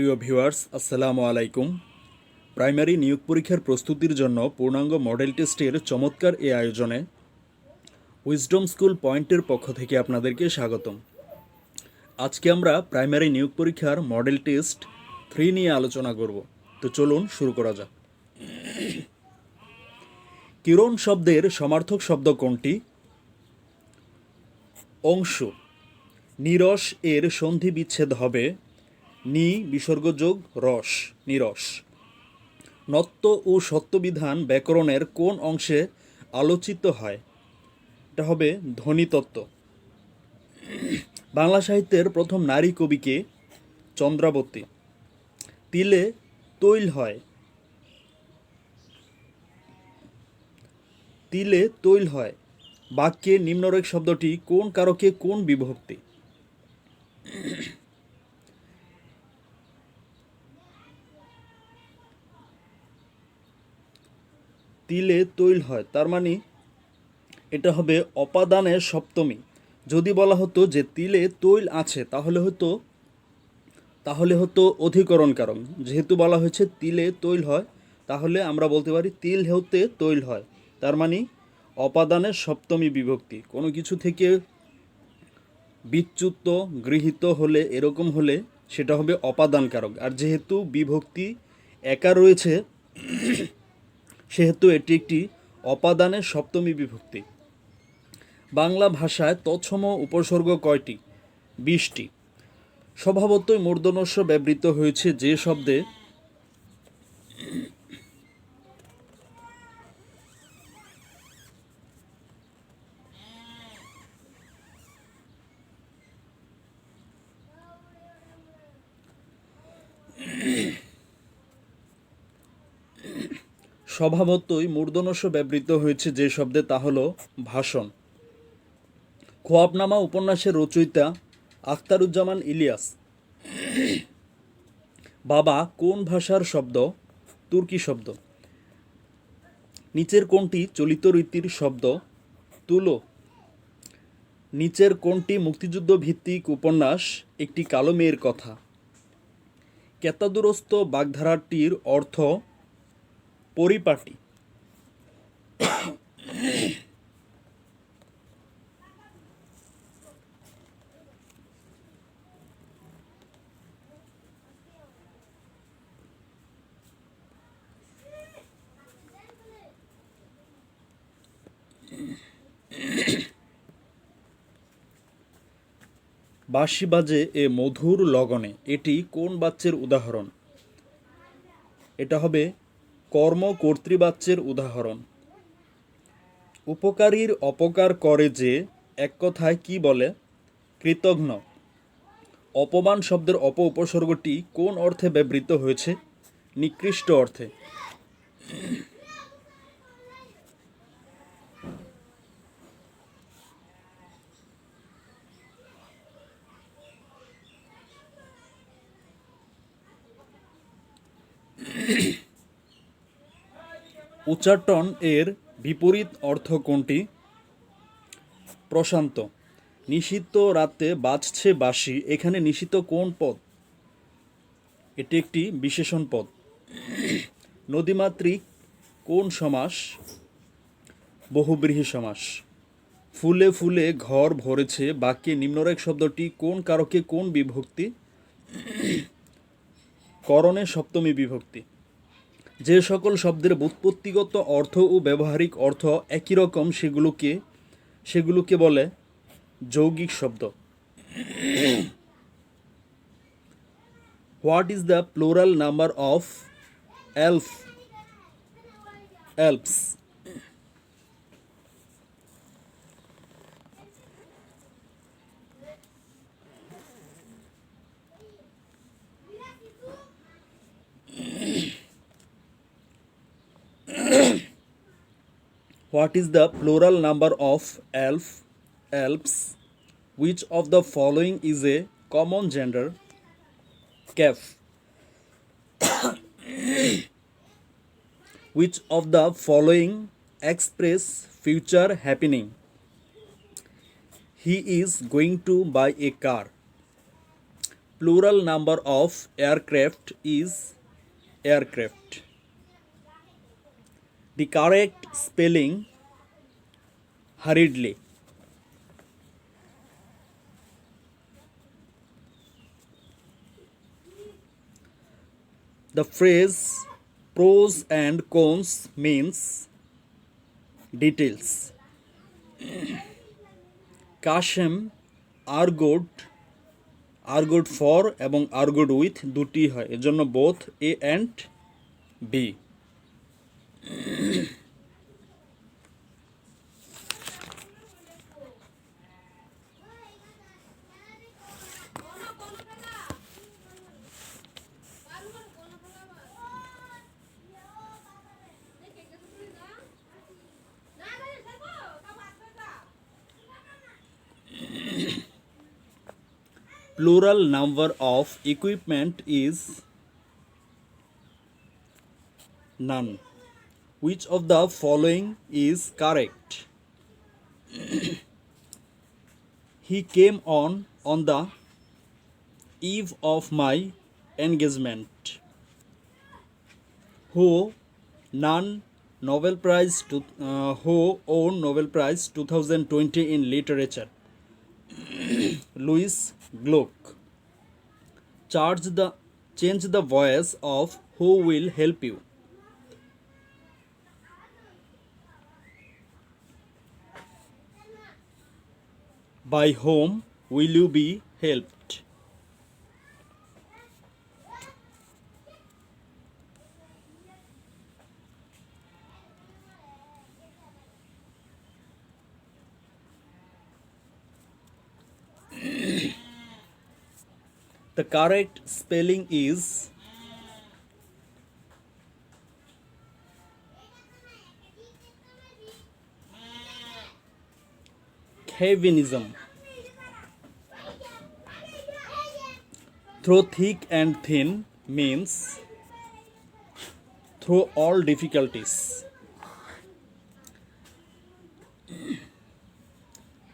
প্রিয় ভিউয়ার্স, আসসালামু আলাইকুম। প্রাইমারি নিয়োগ পরীক্ষার প্রস্তুতির জন্য পূর্ণাঙ্গ মডেল টেস্টের চমৎকার এই আয়োজনে উইজডম স্কুল পয়েন্টের পক্ষ থেকে আপনাদেরকে স্বাগতম। আজকে আমরা প্রাইমারি নিয়োগ পরীক্ষার মডেল টেস্ট 3 নিয়ে আলোচনা করব। তো চলুন শুরু করা যাক। কিরণ শব্দের সমার্থক শব্দ কোনটি? অংশ। নিরস এর সন্ধি বিচ্ছেদ হবে নি বিসর্গযোগ রস, নিরস। নত্ব ও সত্যবিধান ব্যাকরণের কোন অংশে আলোচিত হয়? এটা হবে ধ্বনিতত্ত্ব। বাংলা সাহিত্যের প্রথম নারী কবি কে? চন্দ্রাবতী। তিলে তৈল হয়। তিলে তৈল হয় বাক্যে নিম্নরেখ শব্দটি কোন কারকে কোন বিভক্তি? তিলে তৈল হয়, তার মানে এটা হবে অপাদানের সপ্তমী। যদি বলা হতো যে তিলে তৈল আছে তাহলে হতো অধিকরণ কারক। যেহেতু বলা হয়েছে তিলে তৈল হয়, তাহলে আমরা বলতে পারি তিল হতে তৈল হয়, তার মানে অপাদানের সপ্তমী বিভক্তি। কোনো কিছু থেকে বিচ্যুত গৃহীত হলে, এরকম হলে সেটা হবে অপাদান কারক। আর যেহেতু বিভক্তি একা রয়েছে সেহেতু এটি একটি অপাদানের সপ্তমী বিভক্তি। বাংলা ভাষায় তৎসম উপসর্গ কয়টি? 20টি। স্বভাবতই মূর্ধন্যস্ব ব্যবহৃত হয়েছে যে শব্দে ব্যবহৃত হয়েছে যে শব্দে তা হলো ভাষণ। খোয়াবনামা উপন্যাসের রচয়িতা আখতারুজ্জামান ইলিয়াস। বাবা কোন ভাষার শব্দ? তুর্কি শব্দ। নিচের কোনটি চলিত রীতির শব্দ? তুলো। নিচের কোনটি মুক্তিযুদ্ধ ভিত্তিক উপন্যাস একটি কালো মেয়ের কথা? কেতাদুরস্ত বাগধারাটির অর্থ পরিপাটি। বাঁশি বাজে এ মধুর লগনে, এটি কোন বাচ্যের উদাহরণ? এটা হবে কর্ম কর্তৃবাচ্যের উদাহরণ। উপকারীর অপকার করে যে, এক কথায় কি বলে? কৃতঘ্ন। অপমান শব্দের অপ উপসর্গটি কোন অর্থে ব্যবহৃত হয়েছে? নিকৃষ্ট অর্থে। উচ্চাটন এর বিপরীত অর্থ কোনটি? প্রশান্ত। নিশীথ রাতে বাজছে বাঁশি, এখানে নিশীথ কোন পদ? এটি একটি বিশেষণ পদ। নদীমাতৃক কোন সমাস? বহুব্রীহি সমাস। ফুলে ফুলে ঘর ভরেছে বাক্যে নিম্নরেখ শব্দটি কোন কারকে কোন বিভক্তি? করণে সপ্তমী বিভক্তি। যে সকল শব্দের ব্যুৎপত্তিগত অর্থ ও ব্যবহারিক অর্থ একই রকম সেগুলোকে বলে যৌগিক শব্দ। What is the plural number of Alps? What is the plural number of Alps? Which of the following is a common gender? Calf. Which of the following express future happening? He is going to buy a car. Plural number of aircraft is aircraft. The correct spelling hurriedly. The phrase pros and cons means details. Kashem are good for এবং are good with দুটি হয়, এর জন্য both A and B. Plural number of equipment is none. Which of the following is correct? He came on the eve of my engagement. Who won Nobel Prize 2020 in literature? Louis Gluck. Change the voice of who will help you. By whom will you be helped? The correct spelling is Calvinism. Through thick and thin means through all difficulties.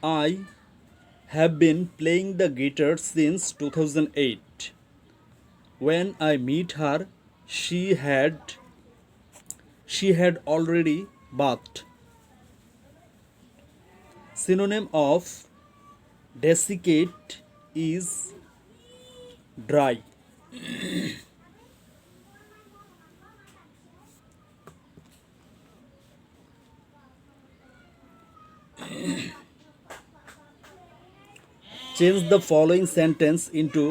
I have been playing the guitar since 2008. When I meet her, she had already bathed. Synonym of desiccate is dry. Change the following sentence into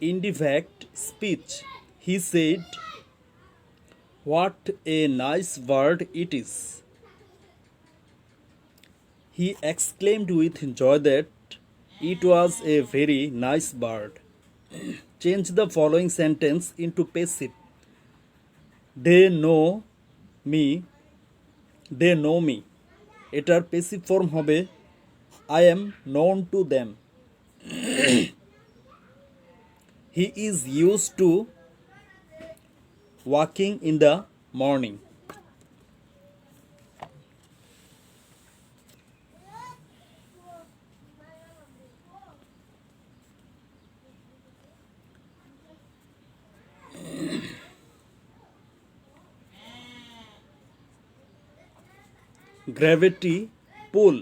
indirect speech. He said, "What a nice bird it is." He exclaimed with joy that it was a very nice bird. Change the following sentence into passive. They know me. এটার passive form হবে I am known to them. He is used to walking in the morning. Gravity pull,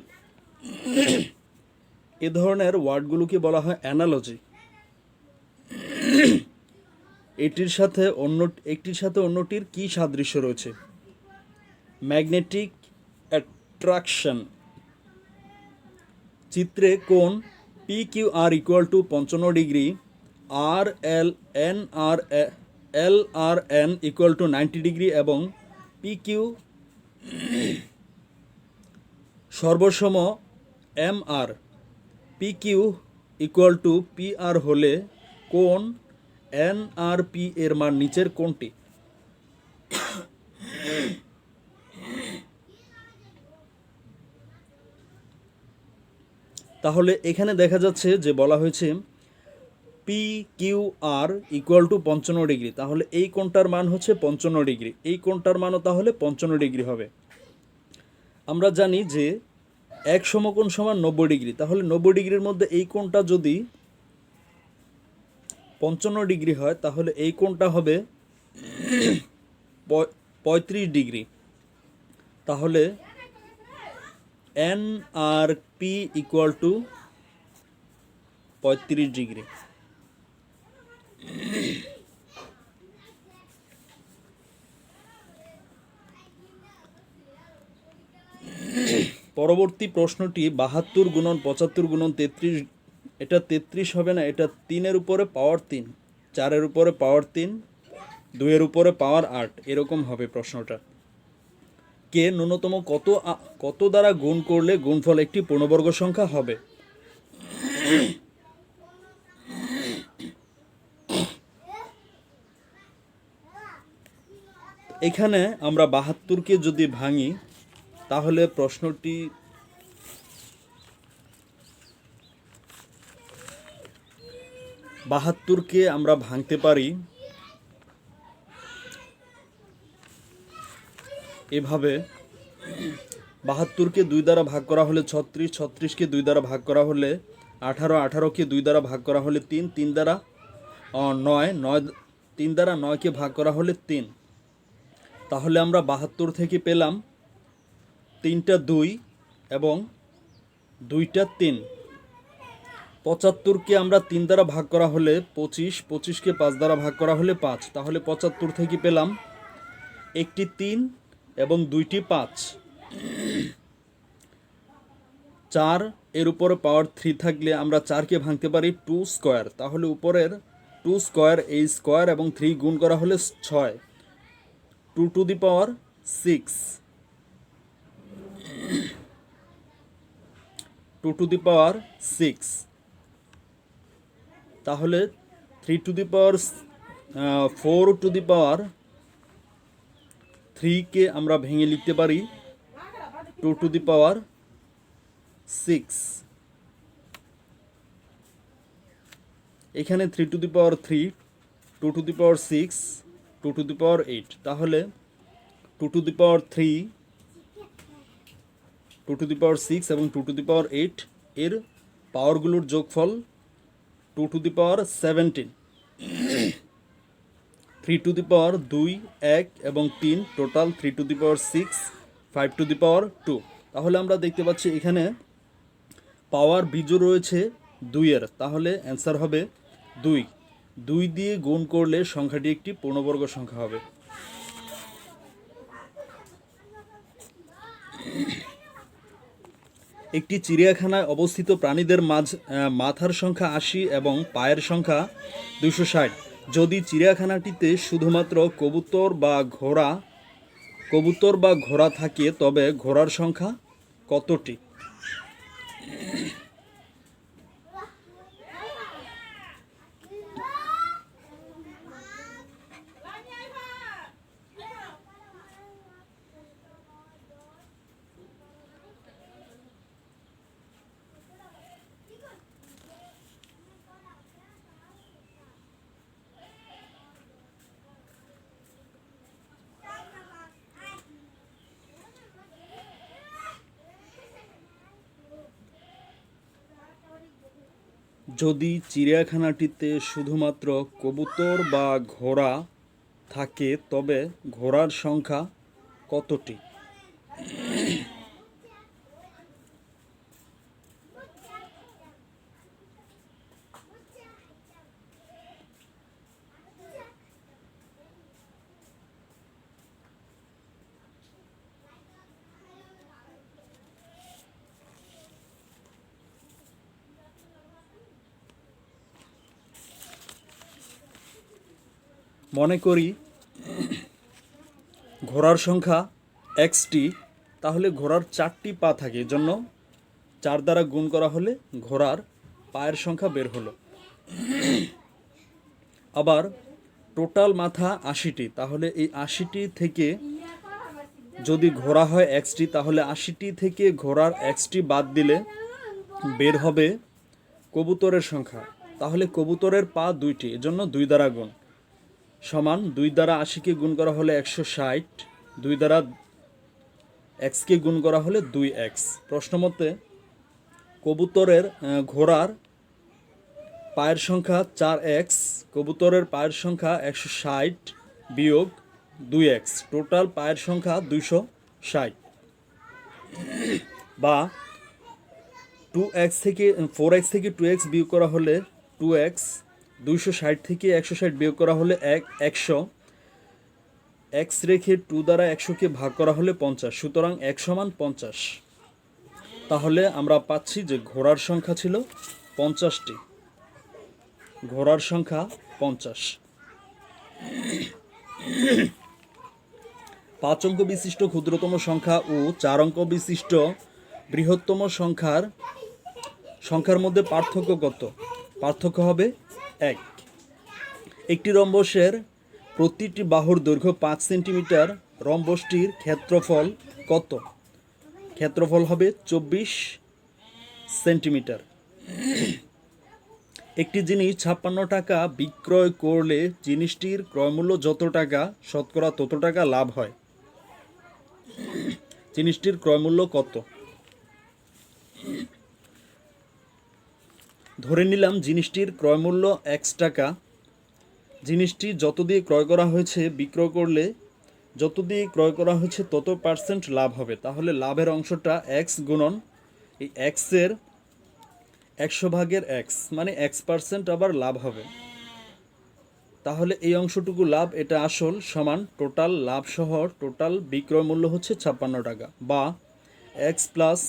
এ ধরনের ওয়ার্ডগুলোকে বলা হয় analogy. একটির সাথে অন্যটির কি সাদৃশ্য রয়েছে? Magnetic attraction. চিত্রে কোণ PQR = 55 ডিগ্রি, LRN = 90 ডিগ্রি এবং PQ সর্বসম MR। PQ = PR হলে কোণ NRP এর মান নিচের কোণটি? তাহলে এখানে দেখা যাচ্ছে যে বলা হয়েছে PQR = 55 ডিগ্রি, তাহলে এই কোণটার মান হচ্ছে 55 ডিগ্রি, এই কোণটার মানও তাহলে 55 ডিগ্রি হবে। আমরা জানি যে এক সমকোণ সমান 90 ডিগ্রি, তাহলে 90 ডিগ্রির মধ্যে এই কোণটা যদি 55 ডিগ্রি হয় তাহলে এই কোণটা হবে 35 ডিগ্রি। তাহলে N R P equal to 35 degree. পরবর্তী প্রশ্নটি 72 গুণন 75 গুণন 33, এটা 33 হবে না, এটা 3-এর উপরে পাওয়ার 3, 4-এর উপরে পাওয়ার 3, 2-এর উপরে পাওয়ার 8, এরকম হবে প্রশ্নটা। কে ন্যূনতম কত দ্বারা গুণ করলে গুণফল একটি পূর্ণবর্গ সংখ্যা হবে? এখানে আমরা 72কে যদি ভাঙি তাহলে প্রশ্নটি বাহাত্তরকে আমরা ভাঙতে পারি এভাবে। 72কে 2 দ্বারা ভাগ করা হলে 36, 36কে 2 দ্বারা ভাগ করা হলে 18, 18কে 2 দ্বারা ভাগ করা হলে 3, 3 দ্বারা 9, 9 3 দ্বারা 9কে ভাগ করা হলে 3। তাহলে আমরা 72 থেকে পেলাম 3টা 2 এবং 2টা 3। 75কে আমরা 3 দ্বারা ভাগ করা হলে 25, 25কে 5 দ্বারা ভাগ করা হলে 5। তাহলে 75 থেকে পেলাম একটি 3 এবং 2টি 5। 4 এর উপরে পাওয়ার 3 থাকলে আমরা 4কে ভাঙতে পারি 2 স্কোয়ার। তাহলে উপরের 2 স্কোয়ার, এই স্কোয়ার এবং 3 গুণ করা হলে 6, 2 to the power 6, 2 to the power 6। তাহলে 3 to the power 4 two the পাওয়ার 3কে আমরা ভেঙে লিখতে পারি 2 টু দি পাওয়ার 6। এখানে 3 to the power 3, 2 to the power 6, 2 to the power 8। তাহলে 2 to the power 3, 2 to the power 6 এবং 2 টু দি পাওয়ার 8 এর পাওয়ারগুলোর যোগফল 2 to the power 17। 3 to the power 2, 1 এবং 3, total 3 to the power 6, 5 to the power 2। তাহলে আমরা দেখতে পাচ্ছি এখানে পাওয়ার বিজোড় রয়েছে 2-এর, তাহলে অ্যান্সার হবে 2। 2 দিয়ে গুণ করলে সংখ্যাটি একটি পূর্ণবর্গ সংখ্যা হবে। একটি চিড়িয়াখানায় অবস্থিত প্রাণীদের মাথার সংখ্যা 80 এবং পায়ের সংখ্যা 260। যদি চিড়িয়াখানাটিতে শুধুমাত্র কবুতর বা ঘোড়া থাকে তবে ঘোড়ার সংখ্যা কতটি? যদি চিড়িয়াখানাটিতে শুধুমাত্র কবুতর বা ঘোড়া থাকে তবে ঘোড়ার সংখ্যা কতটি? মনে করি ঘোড়ার সংখ্যা XT, তাহলে ঘোড়ার 4টি পা থাকে, এজন্য 4 দ্বারা গুণ করা হলে ঘোড়ার পায়ের সংখ্যা বের হলো। আবার টোটাল মাথা 80টি, তাহলে এই 80টি থেকে যদি ঘোড়া হয় XT, তাহলে 80টি থেকে ঘোড়ার XT বাদ দিলে বের হবে কবুতরের সংখ্যা। তাহলে কবুতরের পা 2টি, এজন্য 2 দ্বারা গুণ সমান 2 দ্বারা 80কে গুণ করা হলে 160, 2 দ্বারা এক্সকে গুণ করা হলে 2x। প্রশ্ন মতে কবুতরের ঘোড়ার পায়ের সংখ্যা 4x, কবুতরের পায়ের সংখ্যা 160 বিয়োগ 2x, টোটাল পায়ের সংখ্যা 260। বা 2x থেকে 4x থেকে 2x বিয়োগ করা হলে 2x, 260 থেকে 160 বিয়োগ করা হলে 100, x রেখে 2 দ্বারা 100কে ভাগ করা হলে 50, সুতরাং x সমান 50। তাহলে আমরা পাচ্ছি যে ঘোড়ার সংখ্যা ছিল 50টি, ঘোড়ার সংখ্যা 50। 5 অঙ্ক বিশিষ্ট ক্ষুদ্রতম সংখ্যা ও 4 অঙ্ক বিশিষ্ট বৃহত্তম সংখ্যার মধ্যে পার্থক্য কত? পার্থক্য হবে 1। একটি রম্বসের প্রতিটি বাহুর দৈর্ঘ্য 5 সেন্টিমিটার, রম্বসটির ক্ষেত্রফল কত? ক্ষেত্রফল হবে 24 সেন্টিমিটার। একটি জিনিস 56 টাকা বিক্রয় করলে জিনিসটির ক্রয়মূল্য যত টাকা, শতকরা তত টাকা লাভ হয়। জিনিসটির ক্রয়মূল্য কত? ধরে নিলাম জিনিসটির ক্রয়মূল্য x টাকা। জিনিসটি যত দিয়ে ক্রয় করা হয়েছে, বিক্রয় করলে যত দিয়ে ক্রয় করা হয়েছে তত পার্সেন্ট লাভ হবে। তাহলে লাভের অংশটা x গুণন এই x এর 100 ভাগের x, মানে x% আবার লাভ হবে। তাহলে এই অংশটুকু লাভ, এটা আসল, সমান টোটাল লাভ সহ টোটাল বিক্রয় মূল্য হচ্ছে 56 টাকা। বা x প্লাস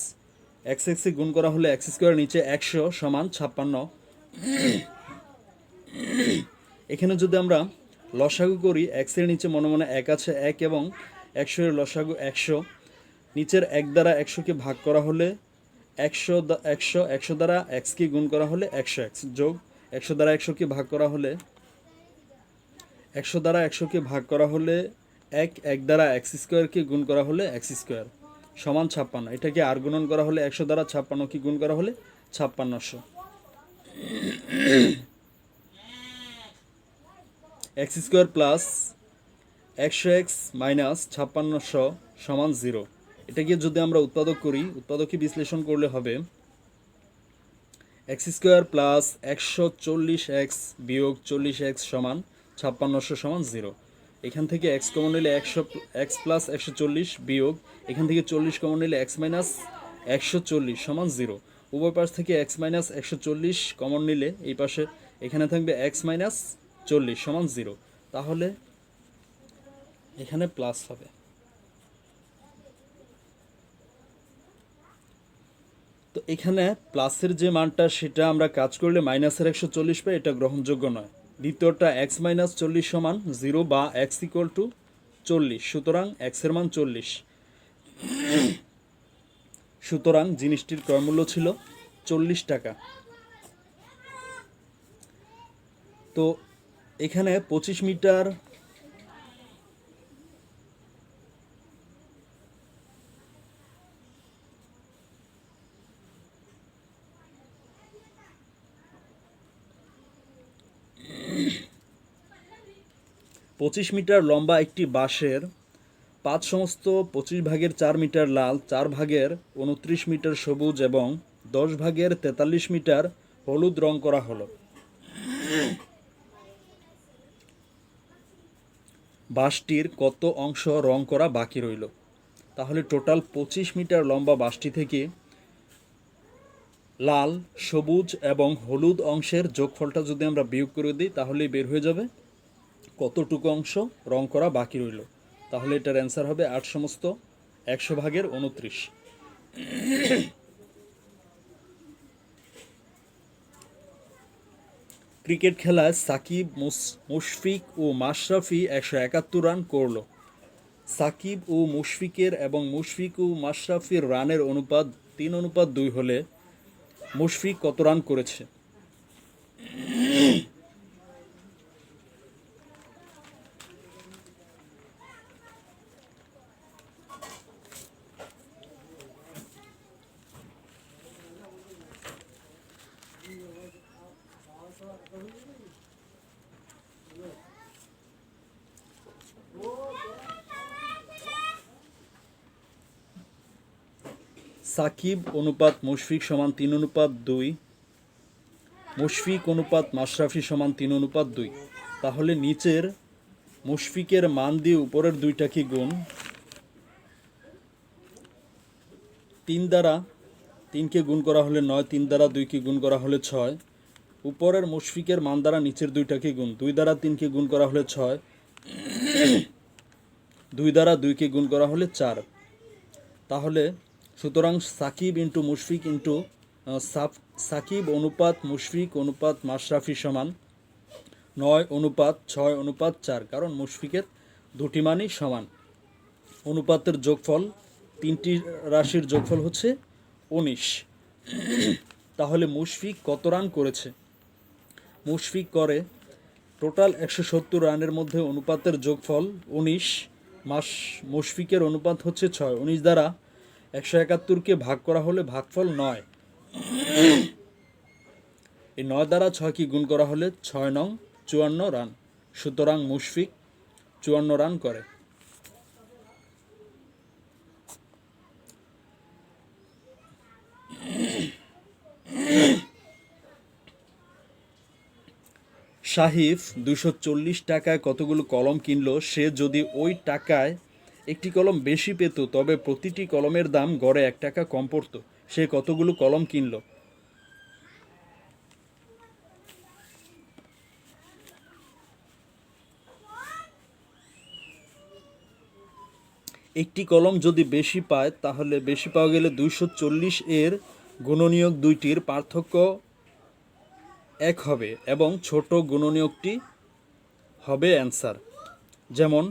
x এ গুণ করা হলে x স্কোয়ার নিচে 100 সমান 56। এখানে যদি আমরা লসাগু করি, x এর নিচে মনে মনে 1 আছে, 1 এবং 100 এর লসাগু 100। নিচের 1 দ্বারা 100কে ভাগ করা হলে 100 দ্বারা x কে গুণ করা হলে 100x, যোগ 100 দ্বারা 100কে ভাগ করা হলে 100 দ্বারা 100কে ভাগ করা হলে 1 দ্বারা x স্কোয়ারকে গুণ করা হলে x স্কোয়ার সমান 56। এটাকে আর গুণন করা হলে 100 দ্বারা 56কে গুণ করা হলে 5600। x square plus 100x minus 5600 সমান 0। এটাকে যদি আমরা উৎপাদক করি, উৎপাদকে বিশ্লেষণ করলে হবে x স্কোয়ার প্লাস 140x বিয়োগ 40x সমান 5600 সমান 0। এখান থেকে x কমন নিলে x প্লাস 140 বিয়োগ এখান থেকে 40 কমন নিলে x মাইনাস 140 সমান 0। উভয় পাশ থেকে x মাইনাস 140 কমন নিলে এই পাশে এখানে থাকবে x মাইনাস 40 সমান 0। তাহলে এখানে প্লাস হবে। তো এখানে প্লাসের যে মানটা, সেটা আমরা কাজ করলে মাইনাসের 140 পাই, এটা গ্রহণযোগ্য নয়। দ্বিতীয়টা x মাইনাস 40 সমান 0 বা x ইকুয়াল টু 40, সুতরাং x এর মান 40। সুতরাং জিনিসটির ক্রয়মূল্য ছিল 40 টাকা। তো এখানে 25 মিটার লম্বা একটি বাঁশের 5 সমস্ত 25 ভাগের 4 মিটার লাল, 4 ভাগের 29 মিটার সবুজ এবং 10 ভাগের 43 মিটার হলুদ রং করা হলো। বাঁশটির কত অংশ রং করা বাকি রইল? তাহলে টোটাল 25 মিটার লম্বা বাঁশটি থেকে লাল, সবুজ এবং হলুদ অংশের যোগফলটা যদি আমরা বিয়োগ করে দিই, তাহলেই বের হয়ে যাবে কতটুকু অংশ রং করা বাকি রইল। তাহলে এটার অ্যান্সার হবে 8 সমস্ত 100 ভাগের 29। ক্রিকেট খেলায় সাকিব, মুশফিক ও মাশরাফি 171 রান করল। সাকিব ও মুশফিকের এবং মুশফিক ও মাশরাফির রানের অনুপাত 3:2 হলে মুশফিক কত রান করেছে? সাকিব অনুপাত মুশফিক সমান 3:2, মুশফিক অনুপাত মাশরাফি সমান 3:2। তাহলে নিচের মুশফিকের মান দিয়ে উপরের দুইটা কি গুণ? 3 দ্বারা 3কে গুণ করা হলে 9, 3 দ্বারা 2কে গুণ করা হলে 6। উপরের মুশফিকের মান দ্বারা নিচের দুইটাকে গুণ, 2 দ্বারা 3কে গুণ করা হলে 6, 2 দ্বারা 2কে গুণ করা হলে 4। তাহলে সুতরাং সাকিব ইন্টু মুশফিক ইন্টু সাকিব অনুপাত মুশফিক অনুপাত মাশরাফি সমান 9:6:4, কারণ মুশফিকের দুটি মানই সমান। অনুপাতের যোগফল, তিনটি রাশির যোগফল হচ্ছে 19। তাহলে মুশফিক কত রান করেছে? মুশফিক করে টোটাল 170 রানের মধ্যে অনুপাতের যোগফল 19, মুশফিকের অনুপাত হচ্ছে 6। 19 দ্বারা 171কে ভাগ করা হলে ভাগফল 9। এই 9 দ্বারা 6কে গুণ করা হলে 6 নং 54 রান। সুতরাং মুশফিক 54 রান করে। শাহিফ 240 টাকায় কতগুলো কলম কিনলো? সে যদি ওই টাকায় একটি কলম বেশি পেত তবে প্রতিটি কলমের দাম গড়ে 1 টাকা কম পড়ত। সে কতগুলো কলম কিনলো? একটি কলম যদি বেশি পায় তাহলে বেশি পাওয়া গেলে 240 এর গুণনীয়ক দুইটির পার্থক্য 1 হবে এবং ছোট গুণনীয়কটি হবে অ্যান্সার। যেমন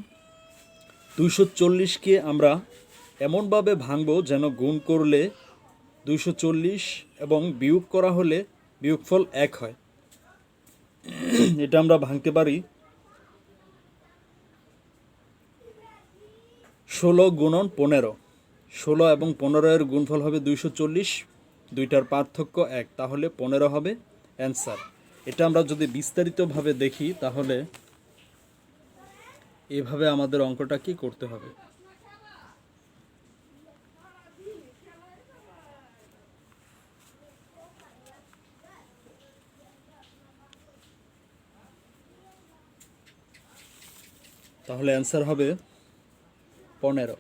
240কে আমরা এমনভাবে ভাঙব যেন গুণ করলে 240 এবং বিয়োগ করা হলে বিয়োগফল 1 হয়। এটা আমরা ভাঙতে পারি 16 গুণন 15। 16 এবং 15 এর গুণফল হবে 240, দুইটার পার্থক্য 1, তাহলে 15 হবে অ্যান্সার। এটা আমরা যদি বিস্তারিতভাবে দেখি তাহলে এভাবে আমাদের অঙ্কটা কি করতে হবে। তাহলে অ্যান্সার হবে 15।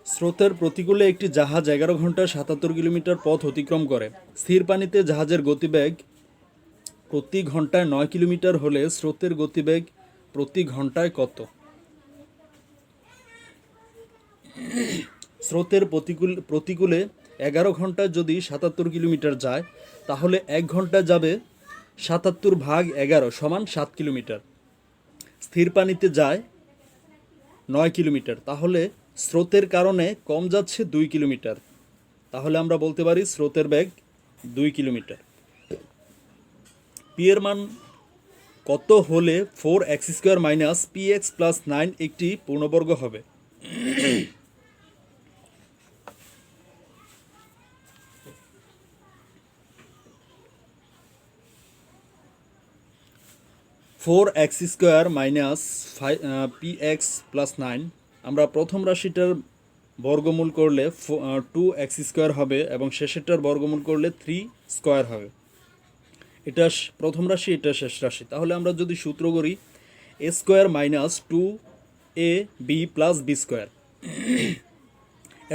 স্রোতের প্রতিকূলে একটি জাহাজ 11 ঘন্টায় 77 কিলোমিটার পথ অতিক্রম করে। স্থির পানিতে জাহাজের গতিবেগ প্রতি ঘন্টায় 9 কিলোমিটার হলে স্রোতের গতিবেগ প্রতি ঘন্টায় কত? স্রোতের প্রতিকূলে 11 ঘন্টায় যদি 77 কিলোমিটার যায় তাহলে 1 ঘন্টা যাবে 77 ভাগ 11 সমান 7 কিলোমিটার। স্থির পানিতে যায় 9 কিলোমিটার, তাহলে স্রোতের কারণে কম যাচ্ছে 2 কিলোমিটার। তাহলে আমরা বলতে পারি স্রোতের বেগ 2 কিলোমিটার। পি এর মান কত হলে 4x² মাইনাস px প্লাস 9 একটি পূর্ণবর্গ হবে? (4x² মাইনাস px প্লাস 9) আমরা প্রথম রাশিটার বর্গমূল করলে 2x² হবে এবং শেষেরটার বর্গমূল করলে 3² হবে। এটা প্রথম রাশি, এটা শেষ রাশি। তাহলে আমরা যদি সূত্র করি a² minus 2ab plus b²।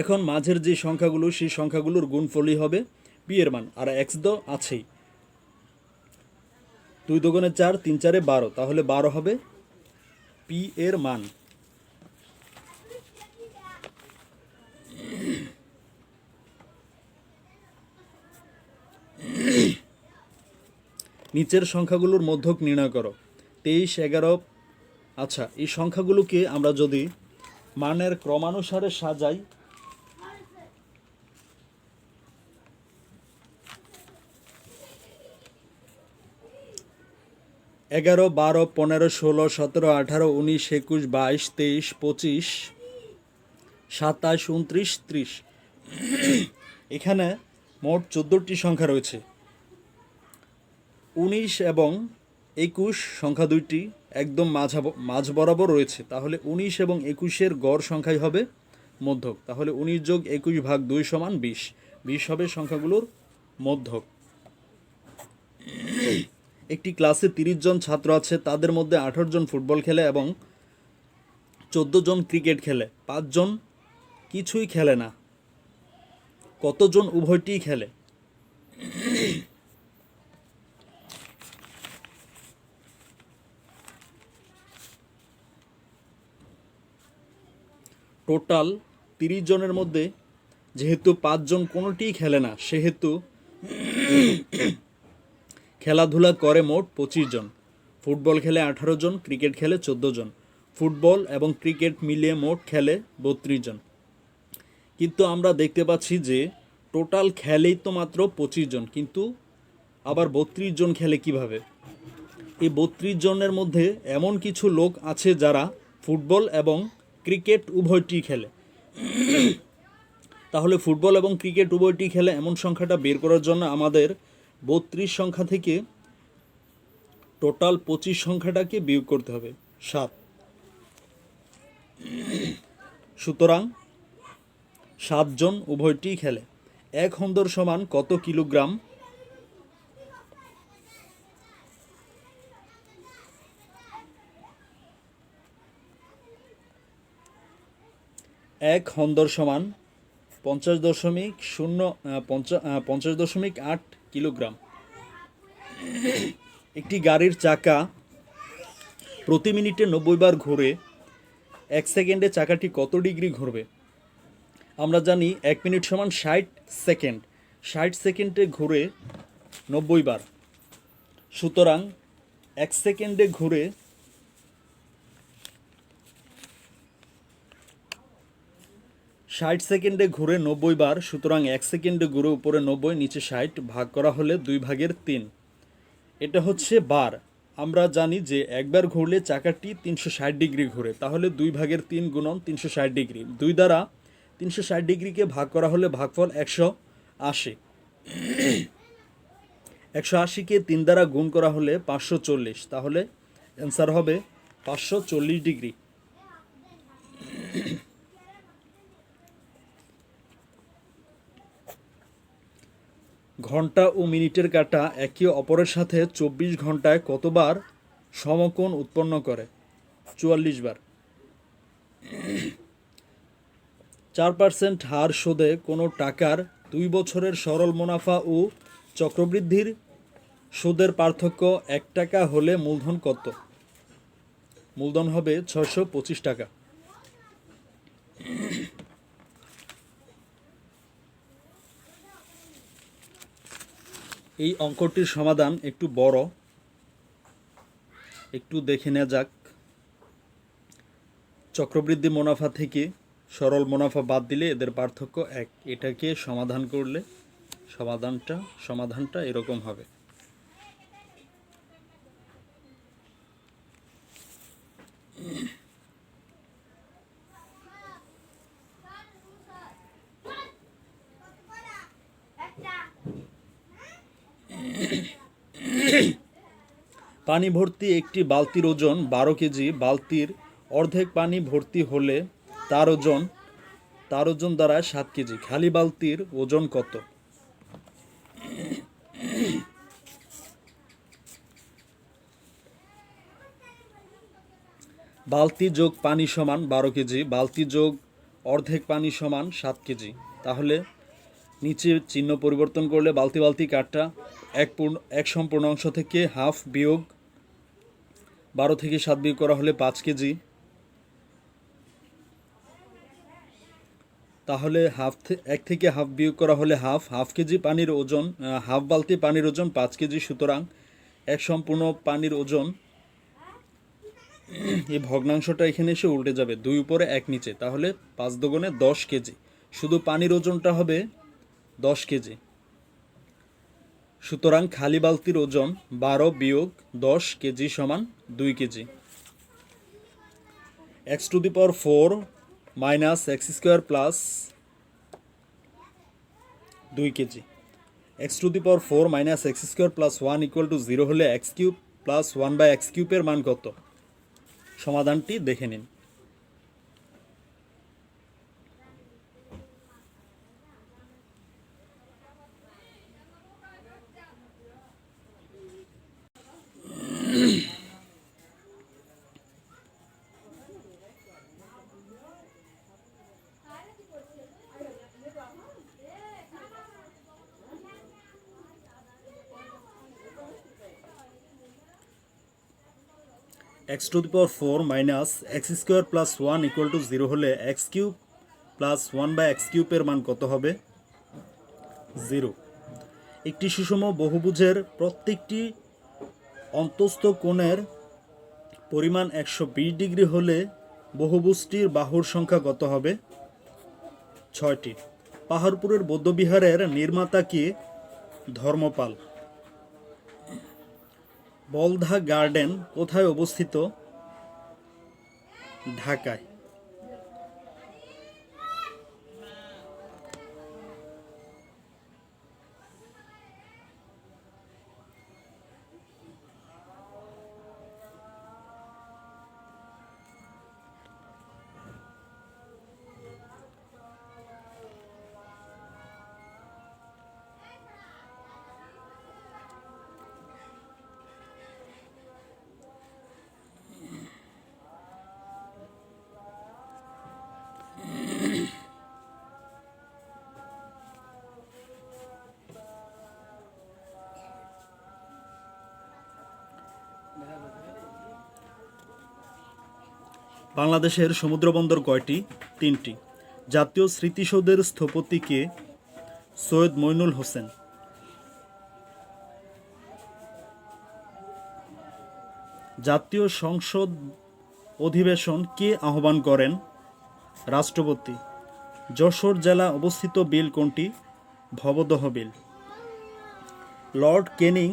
এখন মাঝের যে সংখ্যাগুলো সেই সংখ্যাগুলোর গুণফলই হবে p এর মান, আর x তো আছেই। 2 দুগুণে 4, 3 4 12, তাহলে 12 হবে p এর মান। নিচের সংখ্যাগুলোর মধ্যক নির্ণয় করো। 23, 11। আচ্ছা, এই সংখ্যাগুলোকে আমরা যদি মানের ক্রমানুসারে সাজাই। এগারো, 12, 15, 16, 17, 18, 19, 21, 22, 23, 25, 27, 29, 30। এখানে মোট 14টি সংখ্যা রয়েছে। 19 এবং 21 সংখ্যা দুইটি একদম মাঝ বরাবর রয়েছে, তাহলে 19 এবং 21-এর গড় সংখ্যাই হবে মধ্যক। তাহলে 19 যোগ 21 ভাগ 2 সমান 20। 20 হবে সংখ্যাগুলোর মধ্যক। একটি ক্লাসে 30 জন ছাত্র আছে, তাদের মধ্যে 18 জন ফুটবল খেলে এবং 14 জন ক্রিকেট খেলে, 5 জন কিছুই খেলে না। কতজন উভয়টিই খেলে? টোটাল 30 জনের মধ্যে যেহেতু 5 জন কোনোটিই খেলে না, সেহেতু খেলাধুলা করে মোট 25 জন। ফুটবল খেলে 18 জন, ক্রিকেট খেলে 14 জন। ফুটবল এবং ক্রিকেট মিলিয়ে মোট খেলে 32 জন। কিন্তু আমরা দেখতে পাচ্ছি যে টোটাল খেলেই তো মাত্র 25 জন, কিন্তু আবার 32 জন খেলে কিভাবে? এই 32 জনের মধ্যে এমন কিছু লোক আছে যারা ফুটবল এবং ক্রিকেট উভয়টি খেলে। তাহলে ফুটবল এবং ক্রিকেট উভয়টি খেলে এমন সংখ্যাটা বের করার জন্য আমাদের 32 সংখ্যা থেকে টোটাল 25 সংখ্যাটাকে বিয়োগ করতে হবে, 7। সুতরাং 7 জন উভয়টি খেলে। 1 হন্দর সমান কত কিলোগ্রাম? 1 হন্দর সমান 50.8 কিলোগ্রাম। একটি গাড়ির চাকা প্রতি মিনিটে 90 বার ঘুরে 1 সেকেন্ডে চাকাটি কত ডিগ্রি ঘুরবে? আমরা জানি 1 মিনিট সমান 60 সেকেন্ড। 60 সেকেন্ডে ঘুরে 90 বার। সুতরাং 1 সেকেন্ডে ঘুরে 60 সেকেন্ডে ঘুরে 90 বার। সুতরাং 1 সেকেন্ডে ঘুরে উপরে 90, নিচে 60, ভাগ করা হলে 2 ভাগের 3। এটা হচ্ছে বার। আমরা জানি যে একবার ঘুরলে চাকাটি 360 ডিগ্রি ঘুরে, তাহলে 2 ভাগের 3 গুণন 360 ডিগ্রি। 2 দ্বারা 360 ডিগ্রিকে ভাগ করা হলে ভাগফল 180। 180কে 3 দ্বারা গুণ করা হলে 540, তাহলে অ্যান্সার হবে 540 ডিগ্রি। ঘন্টা ও মিনিটের কাঁটা একে অপরের সাথে 24 ঘন্টায় কতবার সমকোণ উৎপন্ন করে? 44 বার। 4% হার সুদে কোনো টাকার 2 বছরের সরল মুনাফা ও চক্রবৃদ্ধির সুদের পার্থক্য 1 টাকা হলে মূলধন কত? মূলধন হবে 625 টাকা। এই অঙ্কটির সমাধান একটু বড়, একটু দেখে নেওয়া যাক। চক্রবৃদ্ধি মুনাফা থেকে সরল মুনাফা বাদ দিলে এদের পার্থক্য 1। এটাকে সমাধান করলে সমাধানটা এরকম হবে। পানি ভর্তি একটি বালতির ওজন 12 কেজি। বালতির অর্ধেক পানি ভর্তি হলে তার ওজন দাঁড়ায় 7 কেজি। খালি বালতির ওজন কত? বালতি যোগ পানি সমান 12 কেজি। বালতি যোগ অর্ধেক পানি সমান 7 কেজি। তাহলে নিচে চিহ্ন পরিবর্তন করলে বালতি কাঠটা এক সম্পূর্ণ অংশ থেকে হাফ বিয়োগ 12 থেকে 7 বিয়োগ করা হলে 5 কেজি। তাহলে এক থেকে হাফ বিয়োগ করা হলে হাফ কেজি পানির ওজন, হাফ বালতি পানির ওজন 5 কেজি। সুতরাং এক সম্পূর্ণ পানির ওজন এই ভগ্নাংশটা এখানে এসে উল্টে যাবে, 2 উপরে 1 নিচে, তাহলে 5 দুগুণে 10 কেজি। শুধু পানির ওজনটা হবে 10 কেজি। সুতরাং খালি বালতির ওজন 12 বিয়োগ 10 কেজি সমান 2 KG. x⁴ minus x square plus 2 KG. x⁴ minus x square plus 1 equal to 0 হলে x³ প্লাস 1/x³ এর মান কত? সমাধানটি দেখে নিন। x⁴ minus x square plus 1 equal to 0 হলে x³ প্লাস 1/x³ এর মান কত হবে? 0। একটি সুষম বহুভুজের প্রত্যেকটি অন্তস্থ কোণের পরিমাণ 120 ডিগ্রি হলে বহুভুজটির বাহুর সংখ্যা কত হবে? 6টি। পাহাড়পুরের বৌদ্ধবিহারের নির্মাতা কে? ধর্মপাল। বলধা গার্ডেন কোথায় অবস্থিত? ঢাকায়। বাংলাদেশের সমুদ্রবন্দর কয়টি? 3টি। জাতীয় স্মৃতিসৌধের স্থপতি কে? সৈয়দ মইনুল হোসেন। জাতীয় সংসদ অধিবেশন কে আহ্বান করেন? রাষ্ট্রপতি। যশোর জেলা অবস্থিত বিল কোনটি? ভবদহ বিল। লর্ড ক্যানিং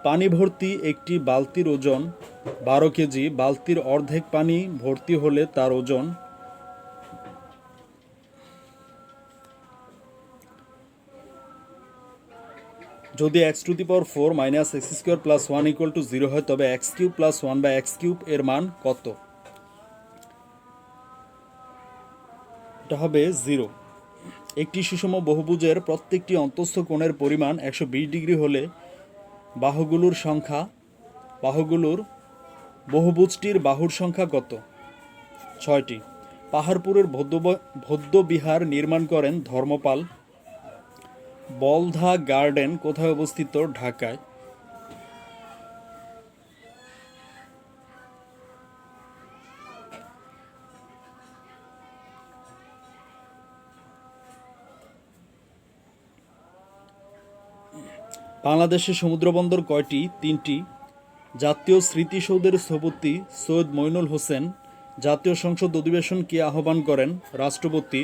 পানি ভর্তি একটি বালতির ওজন 12 কেজি। বালতির অর্ধেক পানি ভর্তি হলে তার ওজন যদি x⁴ minus x square plus 1 equal to 0 হয় তবে x³ প্লাস 1/x³ এর মান কত? এটা হবে 0। একটি সুষম বহুভুজের প্রত্যেকটি অন্তস্থ কোণের পরিমাণ 120 ডিগ্রি হলে বহুভুজটির বাহুর সংখ্যা কত? 6টি। পাহাড়পুরের বৌদ্ধবিহার নির্মাণ করেন ধর্মপাল। বলধা গার্ডেন কোথায় অবস্থিত? ঢাকায়। বাংলাদেশের সমুদ্রবন্দর কয়টি? 3টি। জাতীয় স্মৃতিসৌধের স্থপতি সৈয়দ মইনুল হোসেন। জাতীয় সংসদ অধিবেশন কে আহ্বান করেন? রাষ্ট্রপতি।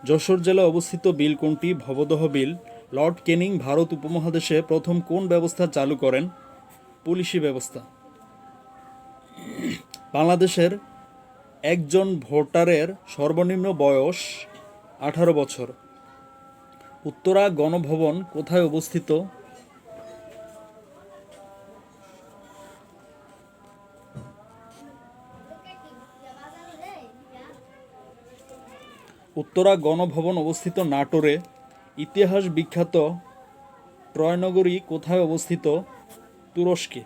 যশোর জেলা অবস্থিত বিল কোনটি? ভবদহ বিল। লর্ড ক্যানিং ভারত উপমহাদেশে প্রথম কোন ব্যবস্থা চালু করেন? পুলিশি ব্যবস্থা। বাংলাদেশের একজন ভোটারের সর্বনিম্ন বয়স 18 বছর। উত্তরা গণভবন কোথায় অবস্থিত? উত্তরা গণভবন অবস্থিত নাটোরে। ইতিহাস বিখ্যাত ট্রয় নগরী কোথায় অবস্থিত? তুরস্কে।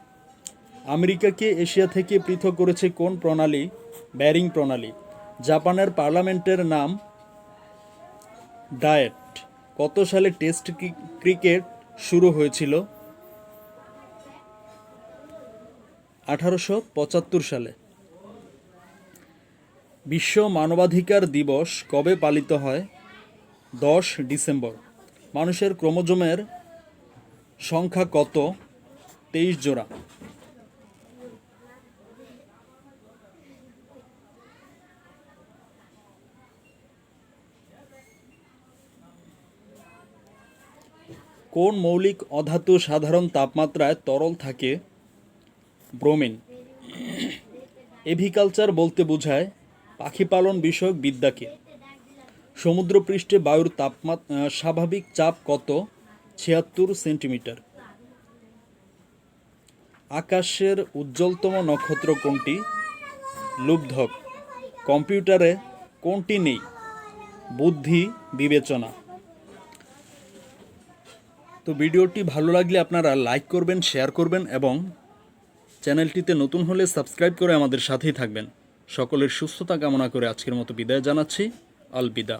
আমেরিকাকে এশিয়া থেকে পৃথক করেছে কোন প্রণালী? ব্যারিং প্রণালী। জাপানের পার্লামেন্টের নাম ডায়েট। কত সালে টেস্ট ক্রিকেট শুরু হয়েছিল? 1875 সালে। বিশ্ব মানবাধিকার দিবস কবে পালিত হয়? 10 ডিসেম্বর। মানুষের ক্রোমোজোমের সংখ্যা কত? 23 জোড়া। কোন মৌলিক অধাতু সাধারণ তাপমাত্রায় তরল থাকে? ব্রোমিন। এভিকালচার বলতে বোঝায় পাখি পালন বিষয়ক বিদ্যাকে। সমুদ্রপৃষ্ঠে বায়ুর স্বাভাবিক চাপ কত? 76 সেন্টিমিটার। আকাশের উজ্জ্বলতম নক্ষত্র কোনটি? লুব্ধক। কম্পিউটারে কোনটি নেই? বুদ্ধি বিবেচনা। তো ভিডিওটি ভালো লাগলে আপনারা লাইক করবেন, শেয়ার করবেন এবং চ্যানেলটিতে নতুন হলে সাবস্ক্রাইব করে আমাদের সাথেই থাকবেন। সকলের সুস্থতা কামনা করে আজকের মতো বিদায় জানাচ্ছি। আলবিদা।